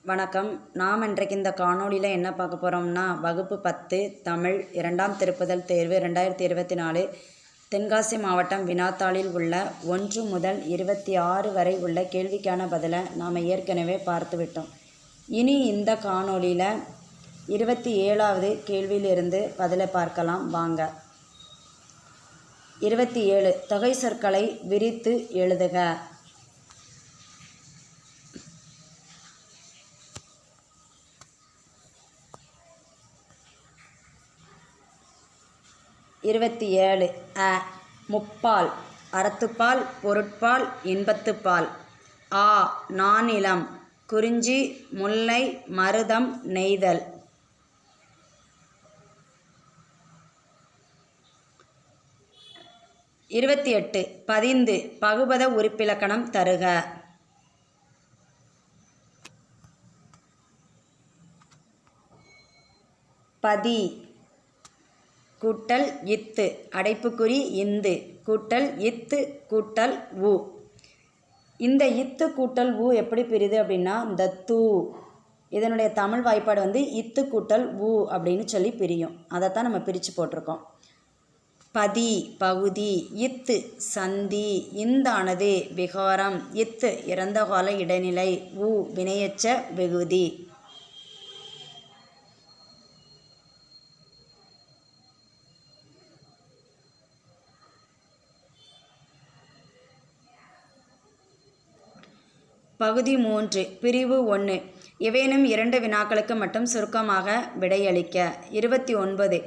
வணக்கம். நாம் இன்றைக்கு இந்த காணொளியில் என்ன பார்க்க போகிறோம்னா, வகுப்பு 10 தமிழ் 2ஆம் திருப்புதல் தேர்வு 2024 தென்காசி மாவட்டம் வினாத்தாளில் உள்ள 1 முதல் 26 வரை உள்ள கேள்விக்கான பதிலை நாம் ஏற்கனவே பார்த்துவிட்டோம். இனி இந்த காணொளியில் 27வது கேள்வியிலிருந்து பதிலை பார்க்கலாம் வாங்க. 27 தொகை சொற்களை விரித்து எழுதுக. அ முப்பால் அறத்துப்பால் பொருட்பால் இன்பத்துப்பால். ஆ நானிலம் குறிஞ்சி முல்லை மருதம் நெய்தல். பதிந்து பகுபத உறுப்பிலக்கணம் தருக. பதி கூட்டல் இத்து அடைப்புக்குறி இந்து கூட்டல் இத்து கூட்டல் உ. இந்த இத்து கூட்டல் உ எப்படி பிரியுது அப்படின்னா, இந்த தூ இதனுடைய தமிழ் வாய்ப்பாடு இத்து கூட்டல் உ அப்படின்னு சொல்லி பிரியும். அதைத்தான் நம்ம பிரித்து போட்டிருக்கோம். பதி பகுதி, இத்து சந்தி, இந்தானது விகாரம், இத்து இறந்த கால இடைநிலை, உ வினையெச்ச விகுதி. பகுதி 3 பிரிவு 1 இவையெனும் 2 வினாக்களுக்கு மட்டும் சுருக்கமாக விடையளிக்க. 29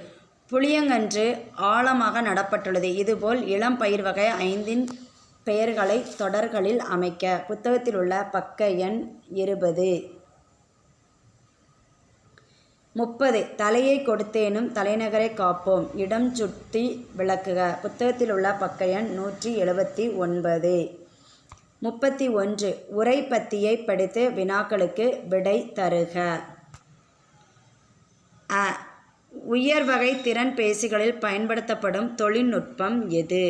புளியங்கன்று ஆழமாக நடப்பட்டுள்ளது. இதுபோல் இளம் பயிர் வகை 5இன் பெயர்களை தொடர்களில் அமைக்க. புத்தகத்தில் உள்ள பக்க எண் 20. 30 தலையை கொடுத்தேனும் தலைநகரை காப்போம். இடம் சுட்டி விளக்குக. புத்தகத்தில் உள்ள பக்க எண் 179. 31 உரைப்பத்தியை படித்து வினாக்களுக்கு விடை தருக. அ உயர் வகை திறன் பேசிகளில் பயன்படுத்தப்படும் தொழில்நுட்பம் எது?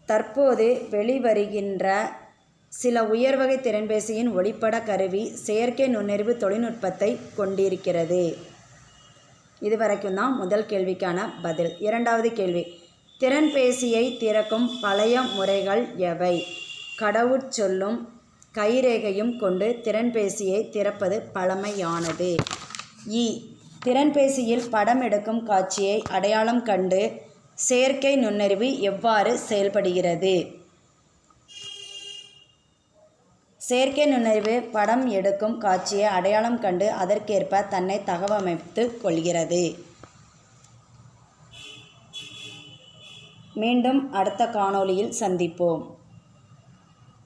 தற்போது வெளிவருகின்ற சில உயர்வகை திறன்பேசியின் ஒளிப்பட கருவி செயற்கை நுண்ணறிவு தொழில்நுட்பத்தை கொண்டிருக்கிறது. இதுவரைக்கும் தான் முதல் கேள்விக்கான பதில். 2வது கேள்வி திறன்பேசியை திறக்கும் பழைய முறைகள் எவை? கடவுட்சொல்லும் கைரேகையும் கொண்டு திறன்பேசியை திறப்பது பழமையானது. திறன்பேசியில் படம் எடுக்கும் காட்சியை அடையாளம் கண்டு செயற்கை நுண்ணறிவு எவ்வாறு செயல்படுகிறது? செயற்கை நுண்ணறிவு படம் எடுக்கும் காட்சியை அடையாளம் கண்டு அதற்கேற்ப தன்னை தகவமைத்து கொள்கிறது. மீண்டும் அடுத்த காணொளியில் சந்திப்போம்.